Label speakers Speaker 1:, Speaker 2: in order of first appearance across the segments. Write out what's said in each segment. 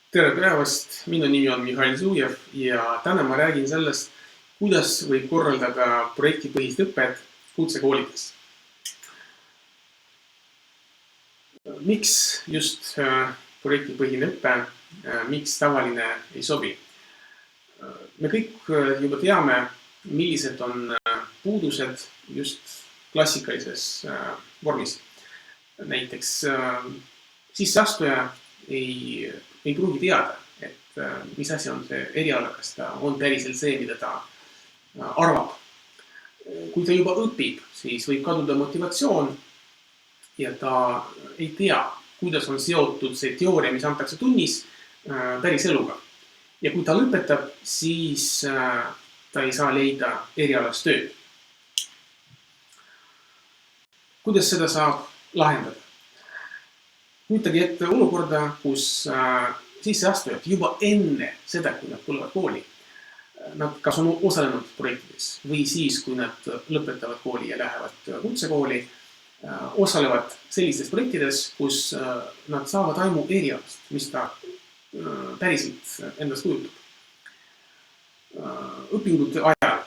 Speaker 1: Tere päevast, minu nimi on Mihhail Zujev ja täna ma räägin sellest, kuidas võib korraldada projektipõhist õpet kutsekoolides. Miks just projektipõhine õpe, miks tavaline ei sobi? Me kõik juba teame, millised on puudused just klassikalises vormis. Näiteks sisseastuja ei pruugi teada, et mis asi on see eriala, kas ta on päriselt see, mida ta arvab. Kui ta juba õpib, siis võib kaduda motivatsioon ja ta ei tea, kuidas on seotud see teooria, mis antakse tunnis päris eluga. Ja kui ta lõpetab, siis ta ei saa leida erialast tööd. Kuidas seda saab lahendada? Kujutage ette olukorda, kus sisseastujad juba enne seda, kui nad tulevad kooli, nad kas on osalenud projektides või siis, kui nad lõpetavad kooli ja lähevad kutsekooli, osalevad sellistes projektides, kus nad saavad aimu erialast, mis ta päriselt endast kujutab. Õpingute ajal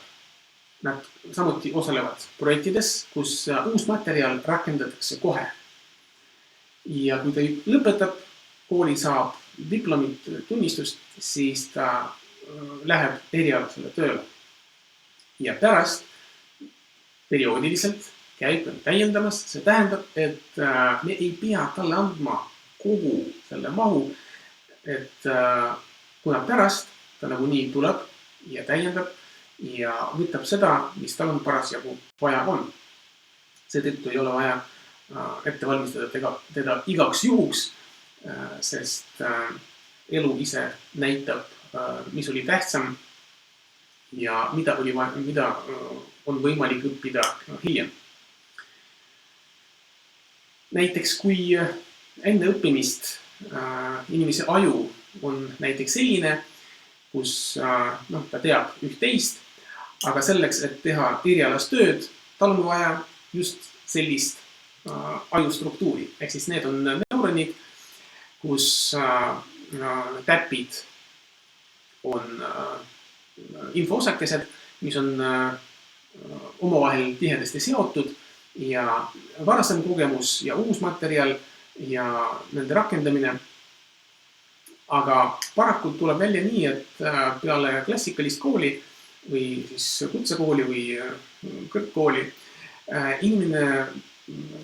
Speaker 1: nad samuti osalevad projektides, kus uus materjal rakendatakse kohe. Ja kui ta lõpetab kooli, saab diplomit tunnistust, siis ta läheb erialasele tööle. Ja pärast perioodiliselt käib täiendamas. See tähendab, et me ei pea talle andma kogu selle mahu, et kuna pärast ta nagunii tuleb ja täiendab ja võtab seda, mis tal on parasjagu vaja on. Seetõttu ei ole vaja ette valmistada teda igaks juhuks, sest elu ise näitab, mis oli tähtsam ja mida on võimalik õppida hiljem. Näiteks kui enne õppimist inimese aju on näiteks selline, kus ta teab üht-teist, aga selleks, et teha erialast tööd, tal on vaja just sellist ajustruktuuri. Ehk siis need on neuronid, kus täpid on infoosakesed, mis on omavahel tihedasti seotud ja varasem kogemus ja uus materjal ja nende rakendamine. Aga paraku tuleb välja nii, et peale klassikalist kooli või siis kutsekooli või kõrgkooli inimene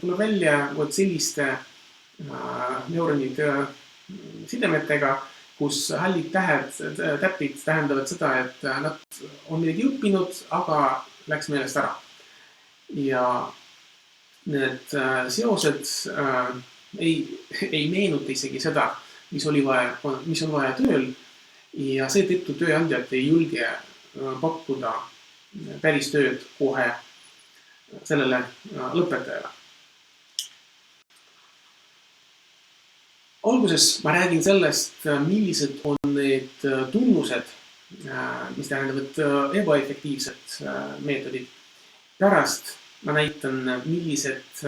Speaker 1: tuleb välja selliste neuronide sidemetega, kus hallid täpid tähendavad seda, et nad on midagi õppinud, aga läks meelest ära. Ja need seosed ei meenuta isegi seda, mis on vaja tööl ja seetõttu tööandjad ei julge pakkuda päris tööd kohe sellele lõpetajale. Alguses ma räägin sellest, millised on need tunnused, mis tähendavad ebaefektiivsed meetodid. Pärast ma näitan, millised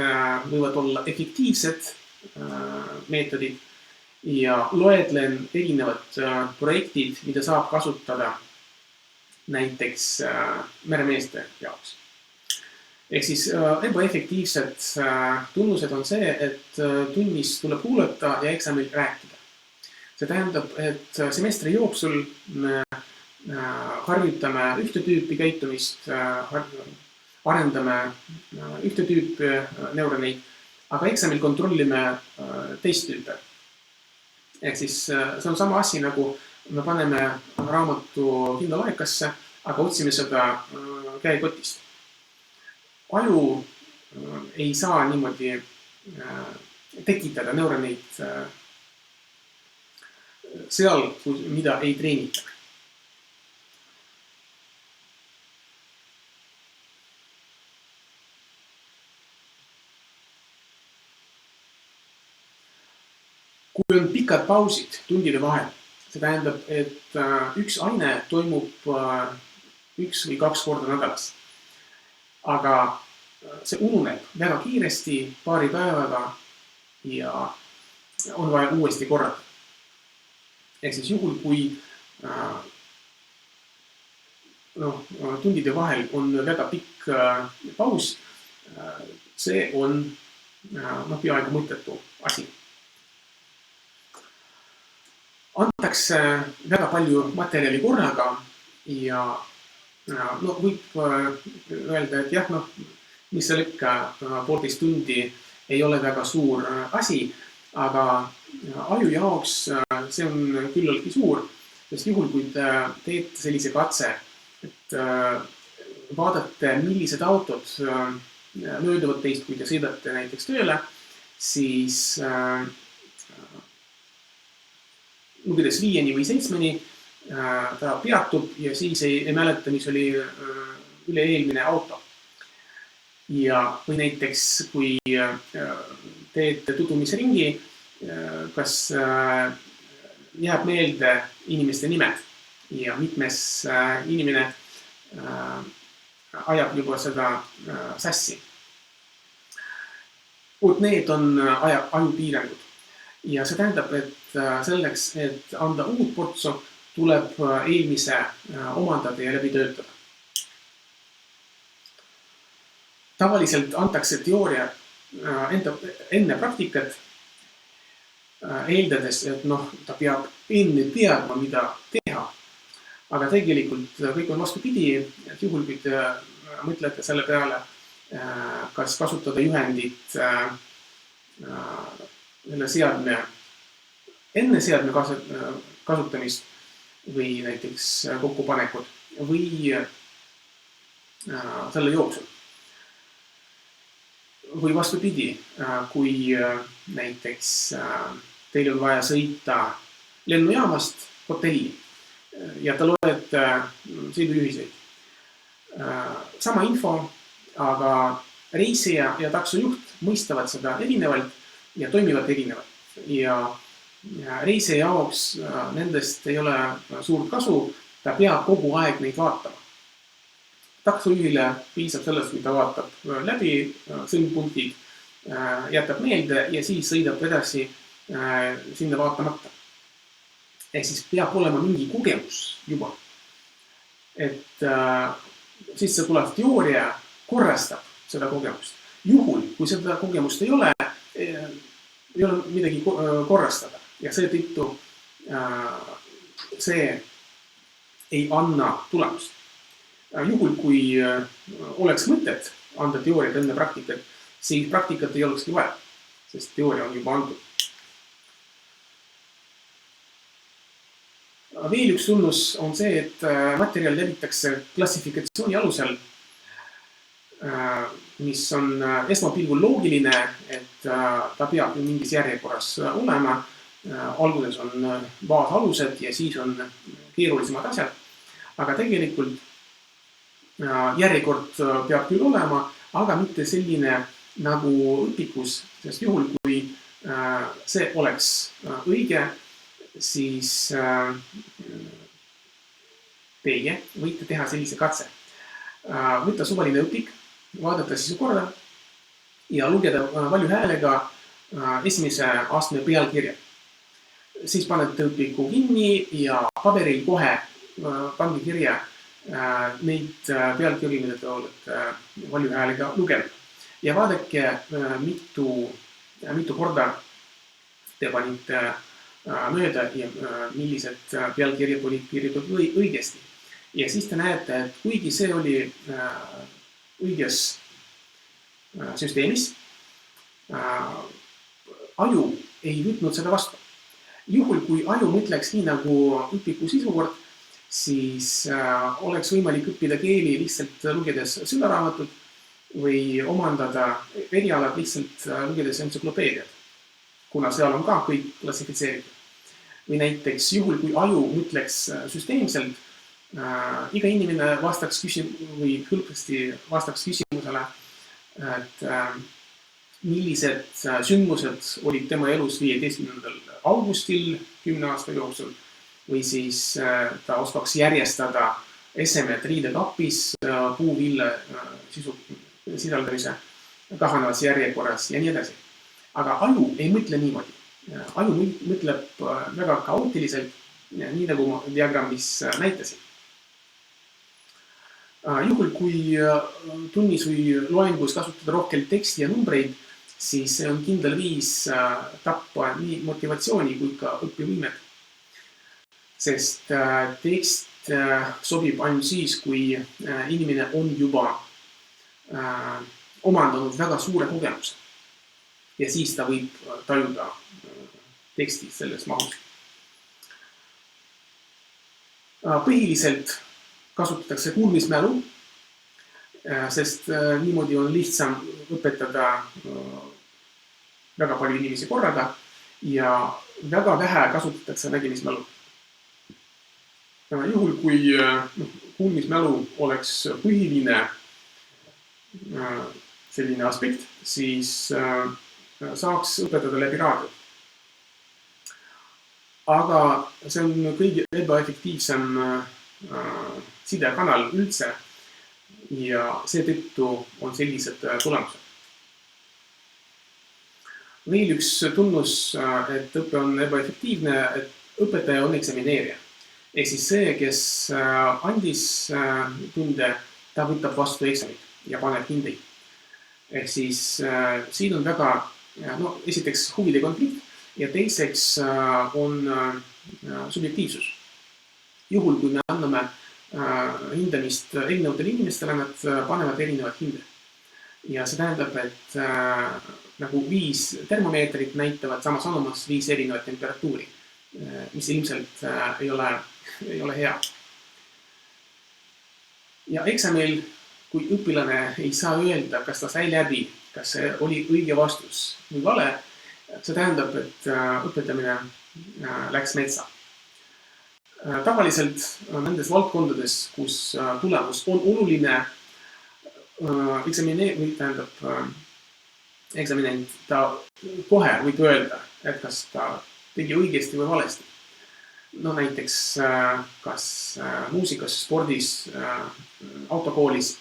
Speaker 1: võivad olla efektiivsed meetodid ja loetlen erinevad projektid, mida saab kasutada näiteks meremeeste jaoks. Ehk siis ebaefektiivsed tunnused on see, et tunnis tuleb kuulata ja eksamil rääkida. See tähendab, et semestri jooksul me harjutame ühte tüüpi käitumist, arendame ühte tüüpi neuroneid, aga eksamil kontrollime teist tüüpe. Ehk siis see on sama asi, nagu me paneme raamatu hindalaekasse, aga otsime seda käekotist. Aju ei saa niimoodi tekitada neuroneid seal, mida ei treenita. Kui on pikad pausid tundide vahel, see tähendab, et üks aine toimub 1 või 2 korda nädalas. Aga see ununeb väga kiiresti paari päevaga ja on vaja uuesti korrata. Ehk siis juhul, kui tundide vahel on väga pikk paus, see on peaaegu mõttetu asi. Antakse väga palju materjali korraga ja võib öelda, et jah, mis seal ikka 1,5 tundi ei ole väga suur asi, aga aju jaoks see on küllaltki suur, sest juhul, kui te teete sellise katse, et vaadate, millised autod mööduvad teist, kui te sõidate näiteks tööle, siis lugedes 5 või 7 ta peatub ja siis ei mäleta, mis oli üle-eelmine auto. Või näiteks, kui teete tutvumisringi, kas jääb meelde inimeste nimed ja mitmes inimene ajab juba seda sassi. Need on ajupiirangud. Ja see tähendab, et selleks, et anda uut portsu, tuleb eelmise omandada ja läbi töötada. Tavaliselt antakse teooria enne praktikat, eeldades, et ta peab enne teadma, mida teha. Aga tegelikult kõik on vastupidi, et juhul, kui te mõtlete selle peale, kas kasutada juhendit enne seadme kasutamist või näiteks kokkupanekut või selle jooksul. Või vastupidi, kui näiteks teil on vaja sõita lennujaamast hotelli ja te loete sõidujuhiseid. Sama info, aga reisija ja taksojuht mõistavad seda erinevalt ja toimivad erinevalt. Ja reisija jaoks nendest ei ole suurt kasu, ta peab kogu aeg neid vaatama. Taksojuhile piisab sellest, kui ta vaatab läbi sõlmpunktid, jätab meelde ja siis sõidab edasi sinna vaatamata. Ehk siis peab olema mingi kogemus juba. Et siis see tulev teooria korrastab seda kogemust. Juhul, kui seda kogemust ei ole midagi korrastada ja seetõttu see ei anna tulemust. Juhul, kui oleks mõtet anda teooriat enne praktikat, siis praktikat ei olekski vaja, sest teooria on juba antud. Veel üks tunnus on see, et materjal levitakse klassifikatsiooni alusel, mis on esmapilgul loogiline, et ta peab mingis järjekorras olema. Alguses on baasalused ja siis on keerulisemad asjad. Aga tegelikult järjekord peab küll olema, aga mitte selline nagu õpikus, sest juhul, kui see oleks õige, siis teie võite teha sellise katse. Võtta suvaline õpik, vaadata sisu korda ja lugeda valju häälega esimese astme pealkirja. Siis panete õpiku kinni ja paberil kohe pange kirja neid pealkirju, mida te olete valju häälega lugenud. Ja vaadake, mitu korda te panite mööda ja millised pealkirjad olid kirjutatud õigesti. Ja siis te näete, et kuigi see oli õiges süsteemis, aju ei võtnud seda vastu. Juhul, kui aju mõtleks nii nagu õpiku sisukord, siis oleks võimalik õppida keeli lihtsalt lugedes südaraamatut või omandada erialad lihtsalt lugedes entsüklopeediat, kuna seal on ka kõik klassifitseeritud. Või näiteks juhul, kui aju mõtleks süsteemselt, iga inimene vastaks hõlpasti vastaks küsimusele, et millised sündmused olid tema elus 15. augustil 10 aasta jooksul või siis ta oskaks järjestada esemed riidekapis puuville sisaldamise kahanevas järjekorras ja nii edasi. Aga aju ei mõtle niimoodi. Aju mõtleb väga kaootiliselt nii nagu ma diagrammis näitasin. Juhul, kui tunnis või loengus kasutada rohkem teksti ja numbreid, siis see on kindel viis tappa nii motivatsiooni kui ka õppivõimed. Sest tekst sobib ainult siis, kui inimene on juba omandanud väga suure kogemuse. Ja siis ta võib tajuda teksti selles mahus. Põhiliselt kasutatakse kuulmismälu, sest niimoodi on lihtsam õpetada väga palju inimesi korraga ja väga vähe kasutatakse nägemismälu. Juhul, kui kuulmismälu oleks põhiline selline aspekt, siis saaks õpetada läbi raadio. Aga see on kõige ebaefektiivsem sidekanal üldse ja seetõttu on sellised tulemused. Veel üks tunnus, et õpe on ebaefektiivne, et õpetaja on eksamineerija. Ehk siis see, kes andis tunde, ta võtab vastu eksamid ja paneb hindeid. Ehk siis siin on väga, esiteks huvide konflikt ja teiseks on subjektiivsus. Juhul, kui me anname hindamist erinevatele inimestele, nad panevad erinevad hinde. Ja see tähendab, et nagu 5 termomeetrit näitavad samas anomas 5 erinevat temperatuuri, mis ilmselt ei ole hea. Ja eksamil, kui õpilane ei saa öelda, kas ta sai läbi, kas see oli õige vastus või vale, see tähendab, et õpetamine läks metsa. Tavaliselt nendes valdkondades, kus tulemus on oluline, eksaminent ta kohe võib öelda, et kas ta tegi õigesti või valesti. Näiteks kas muusikas, spordis, autokoolis.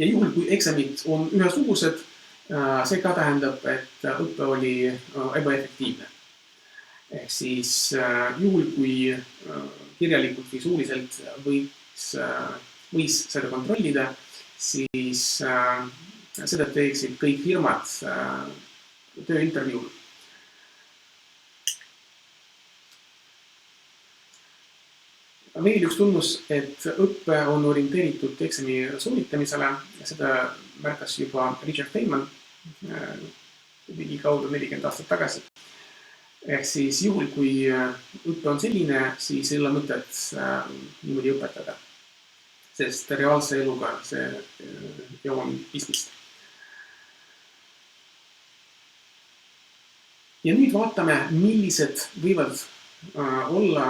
Speaker 1: Ja juhul, kui eksamid on ühesugused, see ka tähendab, et õppe oli ebaefektiivne. Ehk siis juhul, kui kirjalikult või suuliselt võis seda kontrollida, siis seda teeksid kõik firmad tööintervjuul. Veel üks tunnus, et õppe on orienteeritud eksami sooritamisele ja seda märkas juba Richard Feynman ligi kaudu 40 aastat tagasi. Ehk siis juhul, kui õppe on selline, siis ei ole mõtet niimoodi õpetada, sest reaalse eluga see ei ole pistmist. Ja nüüd vaatame, millised võivad olla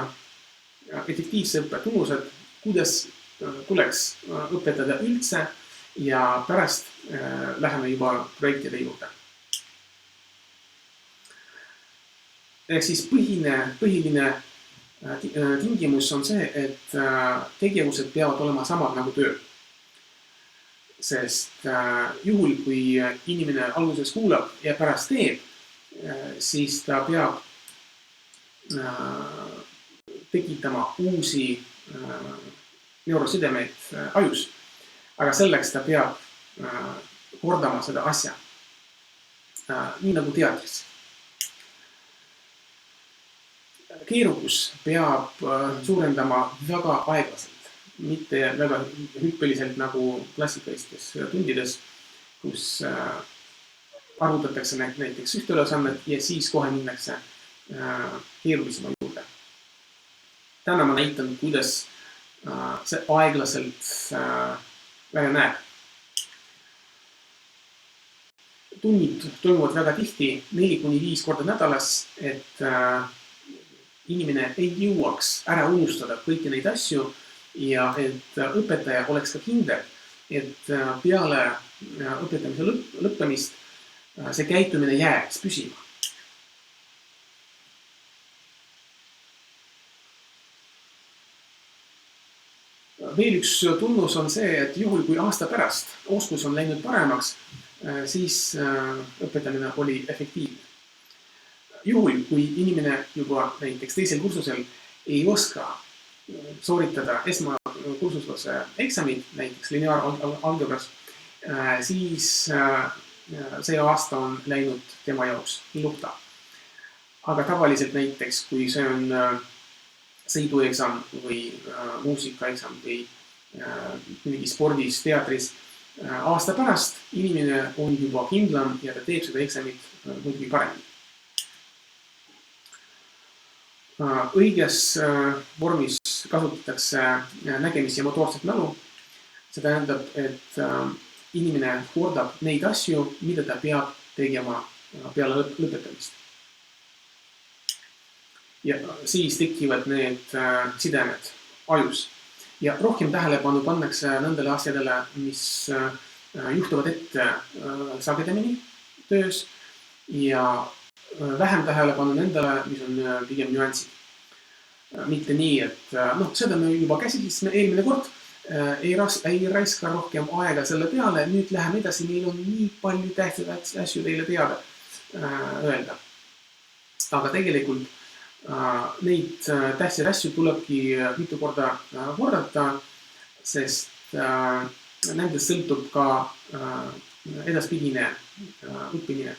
Speaker 1: efektiivse õppe tunnused, kuidas tuleks õpetada üldse ja pärast läheme juba projektide juurde. Ehk siis põhiline tingimus on see, et tegevused peavad olema samad nagu töö. Sest juhul, kui inimene alguses kuulab ja pärast teeb, siis ta peab tekitama uusi neurosidemeid ajus. Aga selleks ta peab kordama seda asja. Nii nagu teatris. Keerukus peab suurendama väga aeglaselt, mitte väga hüppeliselt nagu klassikalistes tundides, kus arvutatakse näiteks ühte ülesannet ja siis kohe minnakse keerulisema juurde. Täna ma näitan, kuidas see aeglaselt välja näeb. Tunnid toimuvad väga tihti 4-5 korda nädalas, et inimene ei jõuaks ära unustada kõiki neid asju ja et õpetaja oleks ka kindel, et peale õpetamise lõppemist see käitumine jääks püsima. Veel üks tunnus on see, et juhul kui aasta pärast oskus on läinud paremaks, siis õpetamine oli efektiivne. Juhul, kui inimene juba näiteks teisel kursusel ei oska sooritada esmakursuslase eksamid, näiteks lineaaralgebras, siis see aasta on läinud tema jaoks luhta. Aga tavaliselt näiteks, kui see on sõidueksam või muusikaeksam või mingi spordis, teatris, aasta pärast inimene on juba kindlam ja ta teeb seda eksamit muidugi paremini. Õiges vormis kasutatakse nägemis- ja motoorset mälu. See tähendab, et inimene kordab neid asju, mida ta peab tegema peale lõpetamist. Ja siis tekivad need sidemed ajus. Ja rohkem tähelepanu pannakse nendele asjadele, mis juhtuvad ette sagedamini töös ja vähem tähelepanu nendele, mis on pigem nüansid. Mitte nii, et seda me juba käsitlesime eelmine kord, ei raiska rohkem aega selle peale, nüüd läheme edasi, meil on nii palju tähtsaid asju teile teada öelda. Aga tegelikult neid tähtsaid asju tulebki mitu korda kordata, sest nendest sõltub ka edaspidine õppimine.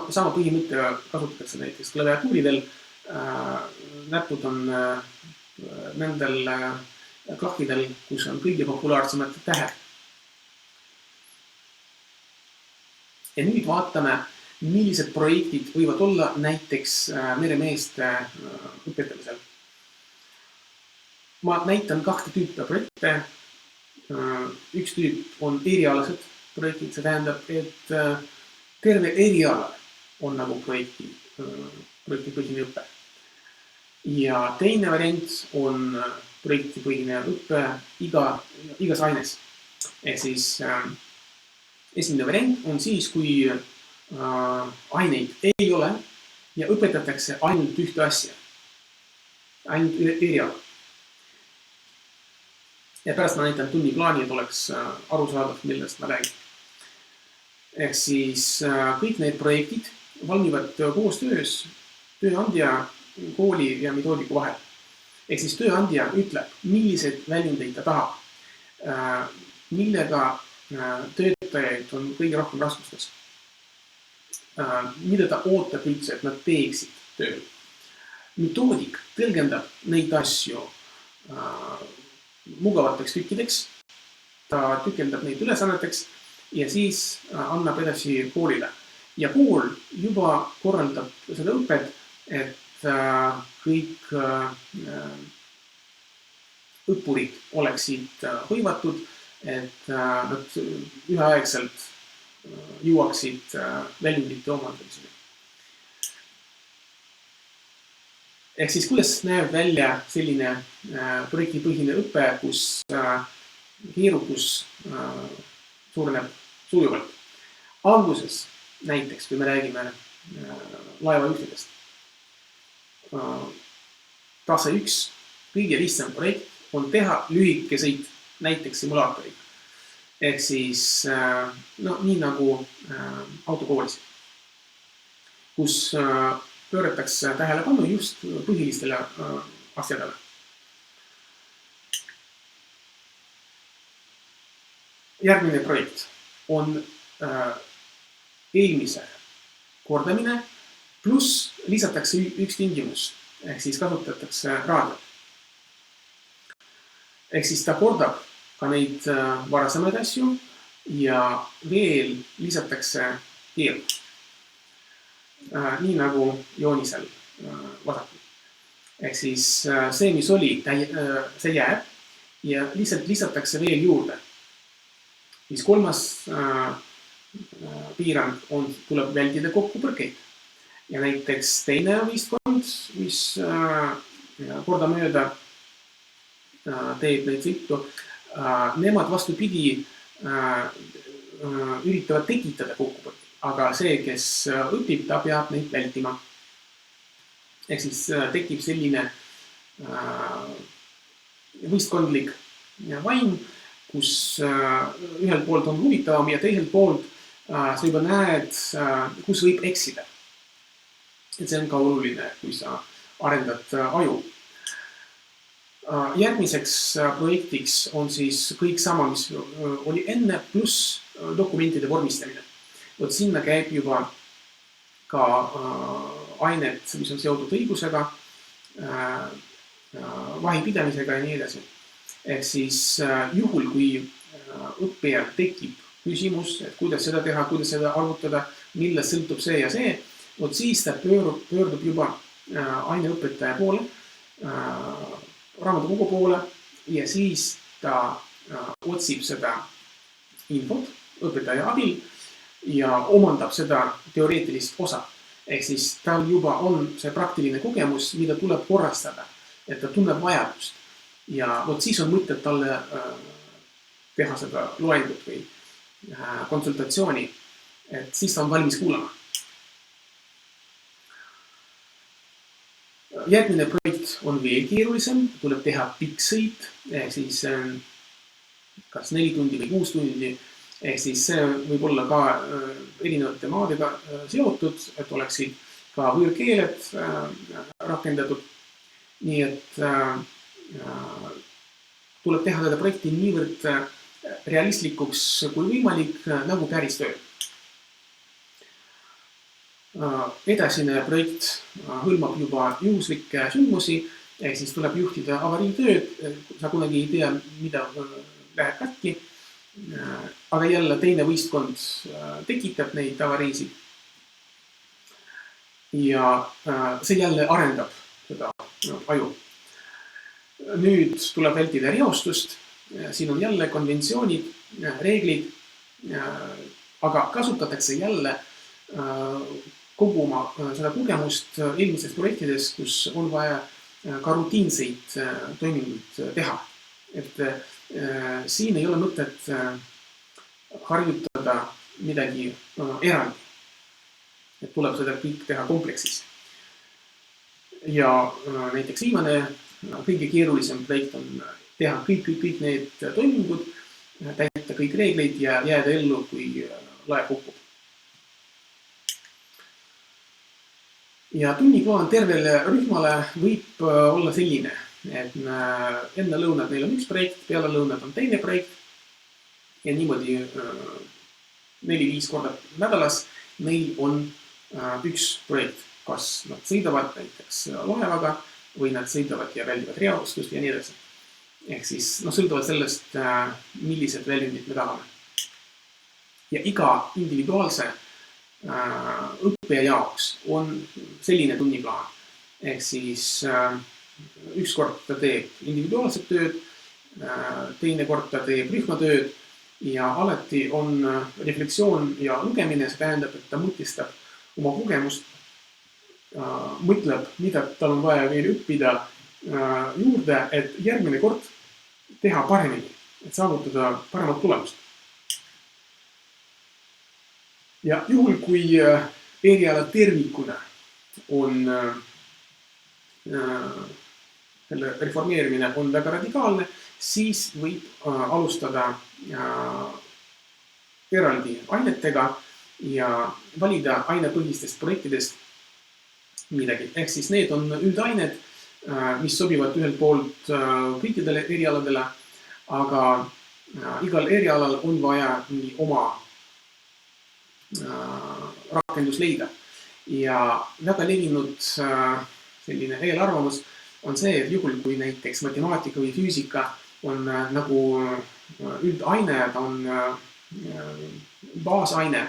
Speaker 1: Sama põhimõtte kasutatakse näiteks klaviatuuridel. Näpud on nendel klahvidel, kus on kõige populaarsemad tähed. Ja nüüd vaatame, millised projektid võivad olla näiteks meremeeste õpetamisel. Ma näitan 2 tüüpi projekte. Üks tüüp on erialased projektid, see tähendab, et terve eriala on nagu projektipõhine õpe. Ja teine variant on projektipõhine õpe igas aines. Ehk siis esimene variant on siis, kui aineid ei ole ja õpetatakse ainult ühte asja, ainult eriala. Ja pärast ma näitan tunniplaani, et oleks arusaadav, millest ma räägin. Ehk siis kõik need projektid valmivad koostöös tööandja, kooli ja metoodiku vahel. Ehk siis tööandja ütleb, millised väljundeid ta tahab, millega töötajaid on kõige rohkem raskustes, mida ta ootab üldse, et nad teeksid tööl. Metoodik tõlgendab neid asju mugavateks tükkideks, ta tükendab neid ülesanneteks ja siis annab edasi koolile. Ja kool juba korraldab seda õpet, et kõik õppurid oleksid hõivatud, et nad üheaegselt jõuaksid väljundite omandamiseni. Ehk siis, kuidas näeb välja selline projektipõhine õpe, kus keerukus suureneb sujuvalt. Alguses näiteks, kui me räägime laevajuhtidest, tase 1, kõige lihtsam projekt on teha lühike sõit, näiteks simulaatoriga. Ehk siis nii nagu autokoolis, kus pööratakse tähelepanu just põhilistele asjadele. Järgmine projekt on eelmise kordamine, pluss lisatakse üks tingimus, ehk siis kasutatakse raadio. Ehk siis ta kordab ka neid varasemaid asju ja veel lisatakse keeld. Nii nagu joonisel vasakul. Ehk siis see, mis oli, see jääb ja lihtsalt lisatakse veel juurde. Siis kolmas piirang tuleb vältida kokkupõrkeid. Ja näiteks teine võistkond, mis kordamööda teeb neid sõitu, nemad vastupidi üritavad tekitada kokkupõrkeid. Aga see, kes õpib, ta peab neid vältima. Ehk siis tekib selline võistkondlik vaim, kus ühelt poolt on huvitavam ja teiselt poolt sa juba näed, kus võib eksida. Et see on ka oluline, kui sa arendad aju. Järgmiseks projektiks on siis kõik sama, mis oli enne, pluss dokumentide vormistamine. Vot sinna käib juba ka ained, mis on seotud õigusega, vahipidamisega ja nii edasi. Ehk siis juhul, kui õppijal tekib küsimus, et kuidas seda teha, kuidas seda arvutada, millest sõltub see ja see, vot siis ta pöördub juba aineõpetaja poole, raamatukogu poole ja siis ta otsib seda infot õpetaja abil ja omandab seda teoreetilist osa. Ehk siis tal juba on see praktiline kogemus, mida tuleb korrastada, et ta tunneb vajadust. Ja vot siis on mõtet talle teha seda loengut või konsultatsiooni, et siis ta on valmis kuulama. Järgmine projekt on veel keerulisem, tuleb teha pikk sõit, ehk siis kas 4 tundi või 6 tundi, ehk siis see võib olla ka erinevate maadega seotud, et oleksid ka võõrkeeled rakendatud. Nii et tuleb teha seda projekti niivõrd realistlikuks kui võimalik nagu päris töö. Edasine projekt hõlmab juba juhuslikke sündmusi, ehk siis tuleb juhtida avariitööd, sa kunagi ei tea, mida läheb katki, aga jälle teine võistkond tekitab neid avariisid ja see jälle arendab seda aju. Nüüd tuleb vältida reostust, siin on jälle konventsioonid, reeglid, aga kasutatakse jälle kogu oma seda kogemust eelmistes projektides, kus on vaja ka rutiinseid toiminguid teha. Et siin ei ole mõtet harjutada midagi eraldi. Et tuleb seda kõik teha kompleksis. Ja näiteks viimane kõige keerulisem projekt on teha kõik need toimingud, täita kõik reegleid ja jääda ellu, kui laev hukkub. Ja tunniplaan tervele rühmale võib olla selline, et enne lõunat meil on üks projekt, peale lõunat on teine projekt ja niimoodi 4-5 korda nädalas meil on üks projekt, kas nad sõidavad näiteks laevaga või nad sõidavad ja väldivad reostust ja nii edasi. Ehk siis sõltuvad sellest, millised väljundid me tahame. Ja iga individuaalse õppija jaoks on selline tunniplaan. Ehk siis üks kord ta teeb individuaalset tööd, teine kord ta teeb rühmatööd ja alati on refleksioon ja lugemine, see tähendab, et ta mõtistab oma kogemust, mõtleb, mida tal on vaja veel õppida juurde, et järgmine kord teha paremini, et saavutada paremat tulemust. Ja juhul, kui eriala tervikuna on selle reformeerimine on väga radikaalne, siis võib alustada eraldi ainetega ja valida ainepõhistest projektidest midagi. Ehk siis need on üldained, mis sobivad ühelt poolt kõikidele erialadele, aga igal erialal on vaja oma rakendus leida. Ja väga levinud selline eelarvamus on see, et juhul, kui näiteks matemaatika või füüsika on nagu üldaine, ta on baasaine,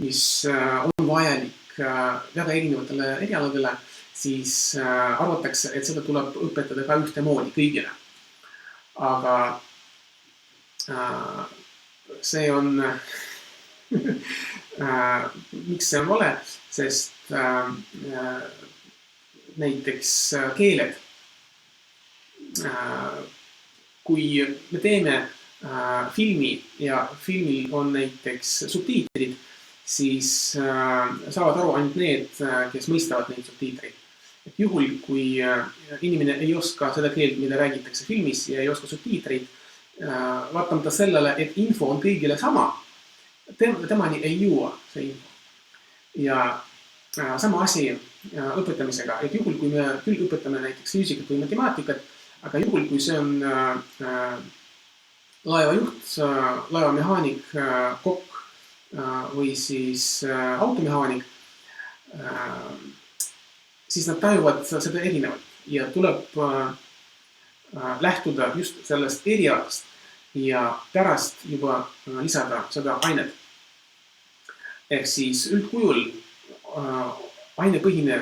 Speaker 1: mis on vajalik väga erinevatele erialadele, siis arvatakse, et seda tuleb õpetada ka ühtemoodi kõigile. Aga see on miks see on vale, sest näiteks keeled. Kui me teeme filmi ja filmil on näiteks subtiitrid, siis saavad aru ainult need, kes mõistavad neid subtiitreid. Et juhul, kui inimene ei oska seda keelt, mida räägitakse filmis ja ei oska subtiitreid, vaatamata sellele, et info on kõigile sama, temani ei jõua see info. Ja sama asi õpetamisega, et juhul, kui me küll õpetame näiteks füüsikat või matemaatikat, aga juhul, kui see on laevajuht, laevamehaanik, kokk või siis automehaanik, siis nad tajuvad seda erinevalt ja tuleb lähtuda just sellest erialast ja pärast juba lisada seda ainet. Ehk siis üldkujul ainepõhine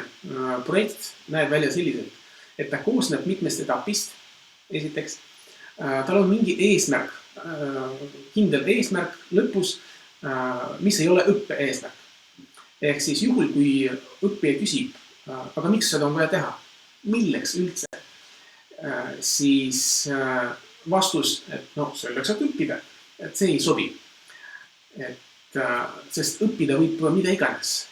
Speaker 1: projekt näeb välja selliselt, et ta koosneb mitmest etapist. Esiteks, tal on mingi eesmärk, kindel eesmärk lõpus, mis ei ole õppe eesmärk. Ehk siis juhul, kui õppija küsib, aga miks seda on vaja teha? Milleks üldse? Siis vastus, et selleks, et õppida, et see ei sobi. Sest õppida võib mida iganes.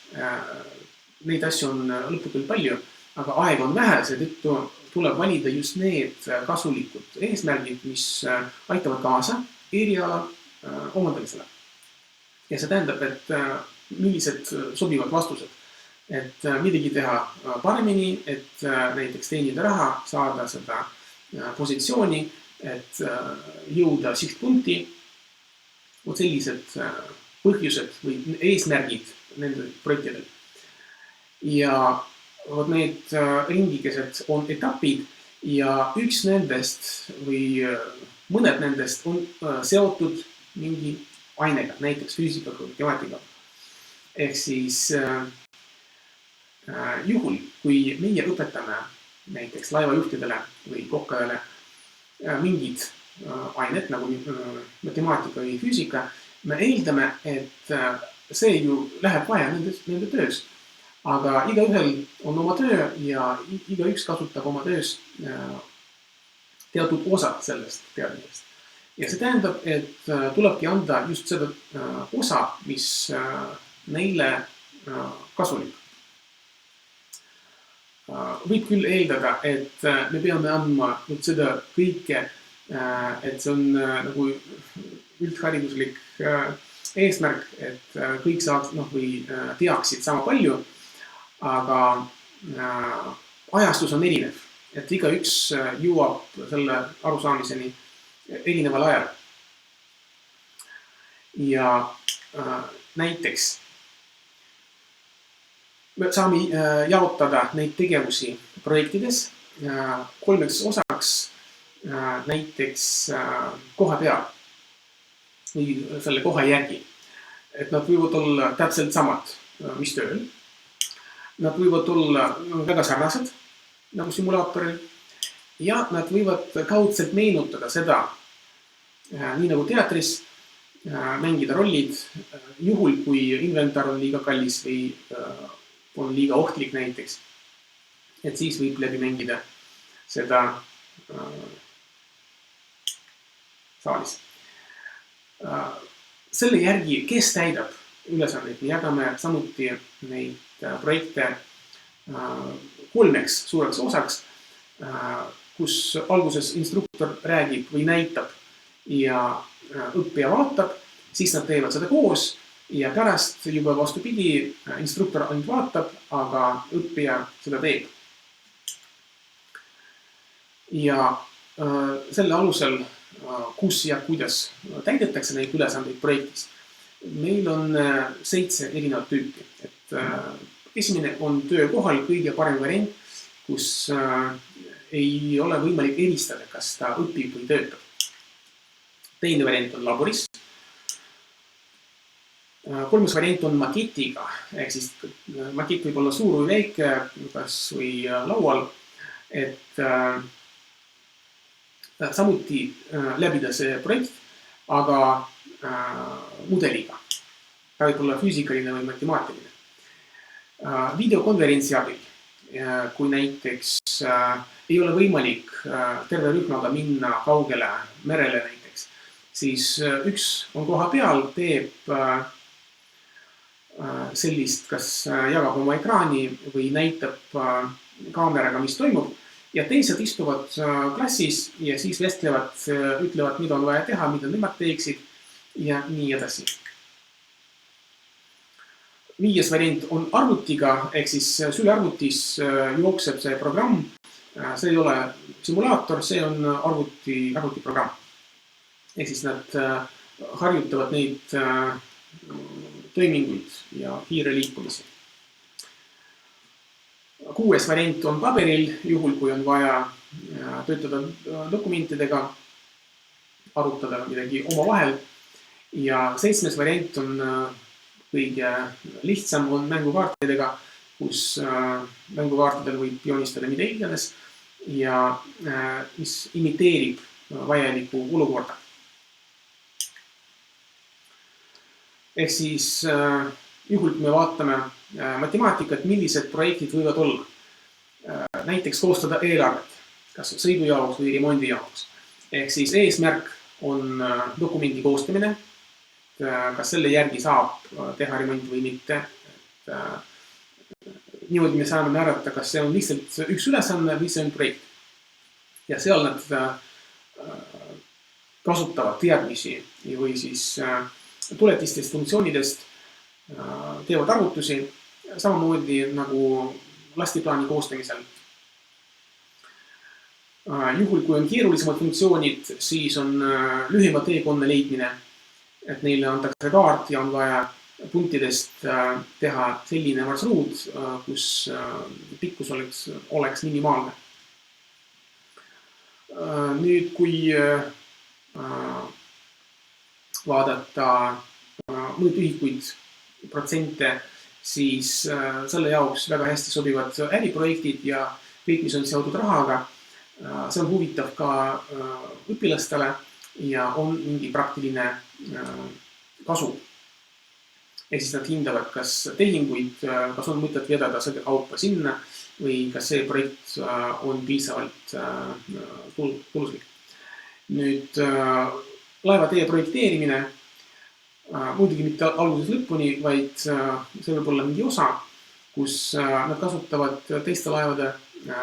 Speaker 1: Neid asju on lõputult palju, aga aega on vähe, seetõttu tuleb valida just need kasulikud eesmärgid, mis aitavad kaasa eriala omandamisele. Ja see tähendab, et millised sobivad vastused. Et midagi teha paremini, et näiteks teenida raha, saada seda positsiooni, et jõuda sihtpunkti. Sellised põhjused või eesmärgid nende projektidel. Ja need ringikesed on etapid ja üks nendest või mõned nendest on seotud mingi ainega, näiteks füüsika või matemaatikaga. Ehk siis juhul, kui meie õpetame näiteks laevajuhtidele või kokkadele mingid ainet nagu matemaatika või füüsika, me eeldame, et see ju läheb vaja nende töös. Aga igaühel on oma töö ja igaüks kasutab oma töös teatud osa sellest teadmisest. Ja see tähendab, et tulebki anda just seda osa, mis neile kasulik. Võib küll eeldada, et me peame andma seda kõike, et see on nagu üldhariduslik eesmärk, et kõik saaks või teaksid sama palju, aga ajastus on erinev, et igaüks jõuab selle arusaamiseni erineval ajal. Ja näiteks me saame jaotada neid tegevusi projektides 3 osaks, näiteks koha peal või selle koha järgi. Et nad võivad olla täpselt samad, mis tööl. Nad võivad olla väga sarnased, nagu simulaatoril, ja nad võivad kaudselt meenutada seda, nii nagu teatris, mängida rollid, juhul kui inventar on liiga kallis või on liiga ohtlik näiteks, et siis võib läbi mängida seda saalis. Selle järgi, kes täidab ülesandeid, me jagame samuti neid projekte 3 suureks osaks, kus alguses instruktor räägib või näitab ja õppija vaatab, siis nad teevad seda koos ja pärast juba vastupidi, instruktor ainult vaatab, aga õppija seda teeb. Ja selle alusel, kus ja kuidas täidetakse neid ülesandeid projektis, meil on 7 erinevat tüüpi. Et esimene on töökohal kõige parem variant, kus ei ole võimalik eristada, kas ta õpib või töötab. Teine variant on laboris. 3. variant on maketiga, ehk siis maket võib olla suur või väike, kas või laual, et samuti läbida see projekt, aga mudeliga. Ta võib olla füüsikaline või matemaatiline. Videokonverentsi abil, kui näiteks ei ole võimalik terve rühmaga minna kaugele merele näiteks, siis üks on koha peal, teeb sellist, kas jagab oma ekraani või näitab kaameraga, mis toimub, ja teised istuvad klassis ja siis vestlevad, ütlevad, mida on vaja teha, mida nemad teeksid ja nii edasi. 5. variant on arvutiga, ehk siis sülearvutis jookseb see programm. See ei ole simulaator, see on arvutiprogramm. Ehk siis nad harjutavad neid toiminguid ja kiireliikumisi. 6. variant on paberil, juhul kui on vaja töötada dokumentidega, arutada midagi omavahel. Ja 7. variant on kõige lihtsam, on mängukaartidega, kus mängukaartidel võib joonistada mida iganes ja mis imiteerib vajalikku olukorda. Ehk siis juhul, kui me vaatame matemaatikat, millised projektid võivad olla. Näiteks koostada eelarvet, kas sõidu jaoks või remondi jaoks. Ehk siis eesmärk on dokumendi koostamine, kas selle järgi saab teha remondi või mitte. Niimoodi me saame määrata, kas see on lihtsalt üks ülesanne või see on projekt. Ja seal nad kasutavad teadmisi või siis tuletistest funktsioonidest, teevad arvutusi, samamoodi nagu lastiplaani koostamisel. Juhul, kui on keerulisemad funktsioonid, siis on lühema teekonna leidmine, et neile antakse kaart ja on vaja punktidest teha selline marsruut, kus pikkus oleks minimaalne. Nüüd, kui vaadata mõõtühikuid, protsente, siis selle jaoks väga hästi sobivad äriprojektid ja kõik, mis on seotud rahaga. See on huvitav ka õpilastele ja on mingi praktiline kasu. Ehk siis nad hindavad, kas tehinguid, kas on mõtet vedada seda kaupa sinna või kas see projekt on piisavalt tuluslik. Nüüd laevatee projekteerimine, muidugi mitte alguses lõpuni, vaid see võib olla mingi osa, kus nad kasutavad teiste laevade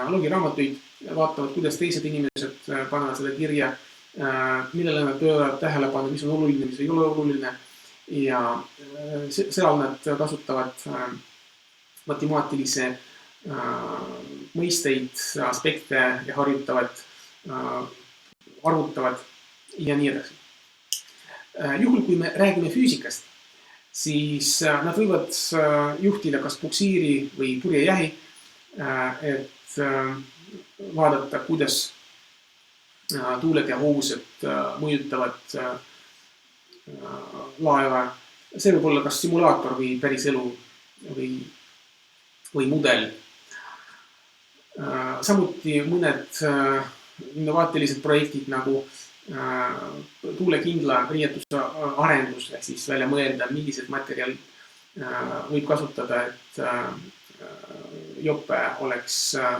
Speaker 1: logiraamatuid, vaatavad, kuidas teised inimesed panevad seda kirja, millele nad pööravad tähelepanu, mis on oluline, mis ei ole oluline. Ja seal nad kasutavad matemaatilise mõisteid, aspekte ja harjutavad, arvutavad ja nii edasi. Juhul, kui me räägime füüsikast, siis nad võivad juhtida kas puksiiri või purjejahi, et vaadata, kuidas tuuled ja hoovused mõjutavad laeva. See võib olla kas simulaator või päris elu või mudel. Samuti mõned innovaatilised projektid nagu tuulekindla riietuse arendus, ehk siis välja mõelda, millised materjal võib kasutada, et jope oleks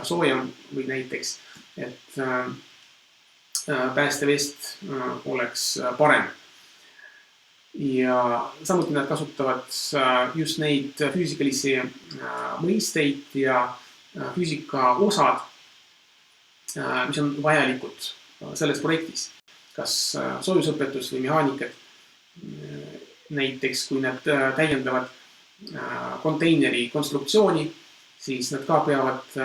Speaker 1: soojem või näiteks, et päästevest oleks parem. Ja samuti nad kasutavad just neid füüsikalisi mõisteid ja füüsika osad, mis on vajalikud selles projektis. Kas soojusõpetus või mehaanikad. Näiteks, kui nad täiendavad konteineri konstruktsiooni, siis nad ka peavad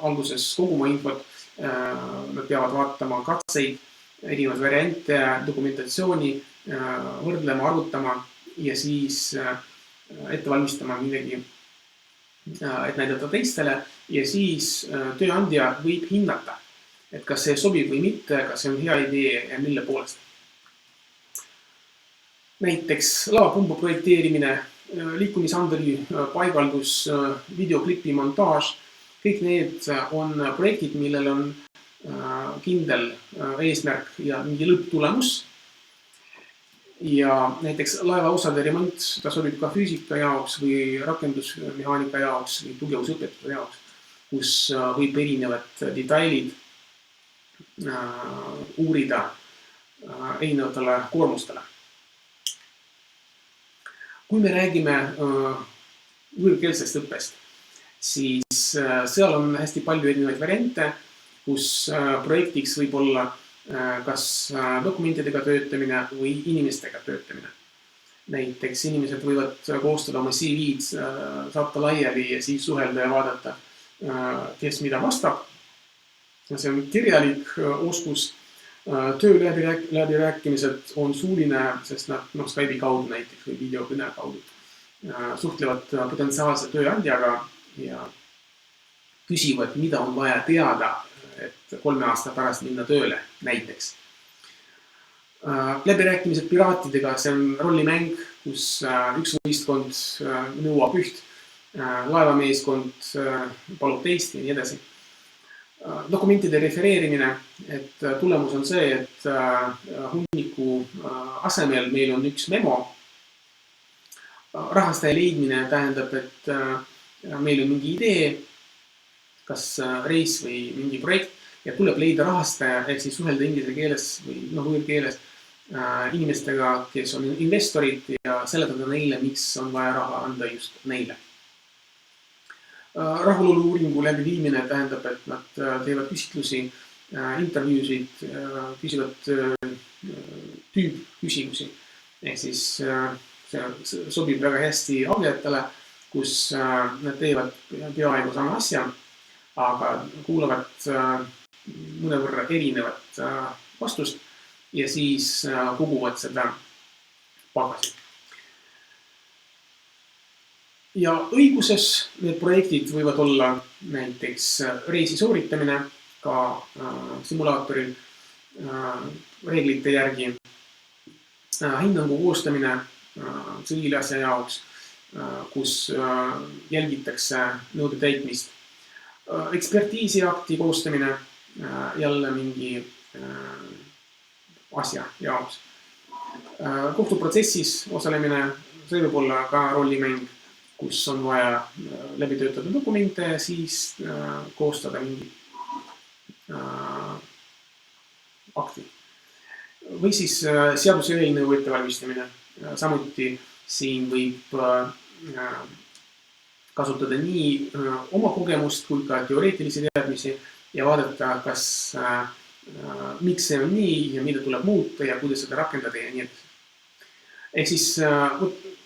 Speaker 1: alguses koguma infot, nad peavad vaatama katseid, erinevaid variante, dokumentatsiooni, võrdlema, arvutama ja siis ette valmistama midagi, et näidata teistele ja siis tööandja võib hinnata, et kas see sobib või mitte, kas see on hea idee ja mille poolest. Näiteks lavapumba projekteerimine, liikumisanduri paigaldus, videoklipi montaaž, kõik need on projektid, millel on kindel eesmärk ja mingi lõpptulemus. Ja näiteks laevaosade remont, ta sobib ka füüsika jaoks või rakendusmehaanika jaoks või tugevusõpetuse jaoks, kus võib erinevad detailid uurida erinevatele koormustele. Kui me räägime võõrkeelsest õppest, siis seal on hästi palju erinevaid variante, kus projektiks võib olla kas dokumentidega töötamine või inimestega töötamine. Näiteks inimesed võivad koostada oma CV-d, saata laiali ja siis suhelda ja vaadata, kes mida vastab. See on kirjalik oskus. Töö läbirääkimised on suuline, sest nad Skype'i kaudu näiteks või videokõne kaudu suhtlevad potentsiaalse tööandjaga ja küsivad, mida on vaja teada, et 3 aasta pärast minna tööle näiteks. Läbirääkimised piraatidega, see on rollimäng, kus üks võistkond nõuab üht, laevameeskond palub teist ja nii edasi. Dokumentide refereerimine, et tulemus on see, et hunniku asemel meil on üks memo. Rahastaja leidmine tähendab, et meil on mingi idee, kas reis või mingi projekt ja tuleb leida rahastaja, ehk siis suhelda inglise keeles või võõrkeeles inimestega, kes on investorid ja seletada neile, miks on vaja raha anda just neile. Rahulolu uuringu läbiviimine tähendab, et nad teevad küsitlusi, intervjuusid, küsivad tüüpküsimusi. Ehk siis see sobib väga hästi audijatele, kus nad teevad peaaegu sama asja, aga kuulavad mõnevõrra erinevat vastust ja siis koguvad seda pagasi. Ja õiguses need projektid võivad olla näiteks reisi sooritamine ka simulaatoril reeglite järgi, hinnangu koostamine tsiviilasja jaoks, kus jälgitakse nõude täitmist, ekspertiisiakti koostamine jälle mingi asja jaoks. Kohtuprotsessis osalemine, see võib olla ka rollimäng, kus on vaja läbi töötada dokumente ja siis koostada mingi akti. Või siis seaduse eelnõu ettevalmistamine. Samuti siin võib kasutada nii oma kogemust kui ka teoreetilisi teadmisi ja vaadata, kas miks see on nii ja mida tuleb muuta ja kuidas seda rakendada ja nii edasi. Ehk siis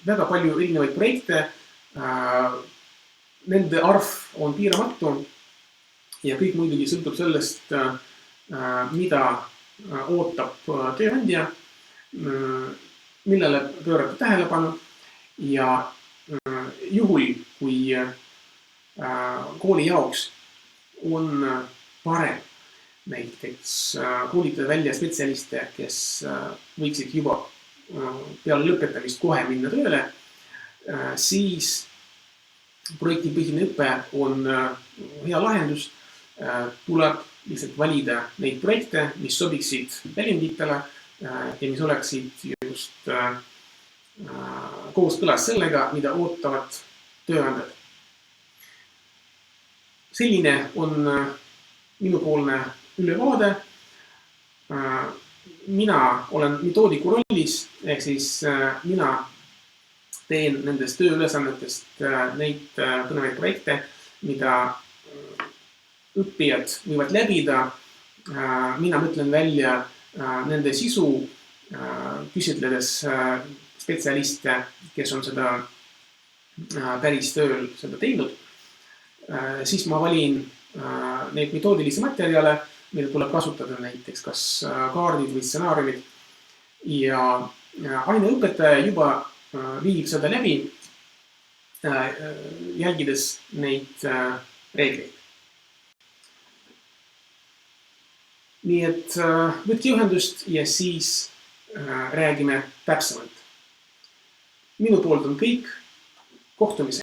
Speaker 1: väga palju erinevaid projekte, nende arv on piiramatu ja kõik muidugi sõltub sellest, mida ootab tööandja, millele pöörata tähelepanu ja juhul, kui kooli jaoks on parem näiteks koolitada välja spetsialiste, kes võiksid juba peale lõpetamist kohe minna tööle, siis projektipõhine õpe on hea lahendus. Tuleb lihtsalt valida neid projekte, mis sobiksid väljunditele ja mis oleksid just kooskõlas sellega, mida ootavad tööandjad. Selline on minupoolne ülevaade. Mina olen metoodiku rollis, ehk siis mina teen nendest tööülesannetest neid põnevaid projekte, mida õppijad võivad läbida. Mina mõtlen välja nende sisu, küsitledes spetsialiste, kes on seda päris tööl seda teinud. Siis ma valin neid metoodilisi materjale, mida tuleb kasutada näiteks kas kaardid või stsenaariumid. Ja aineõpetaja juba viib seda läbi, jälgides neid reegleid. Nii et võtke ühendust ja siis räägime täpsemalt. Minu poolt on kõik. Kohtumiseni.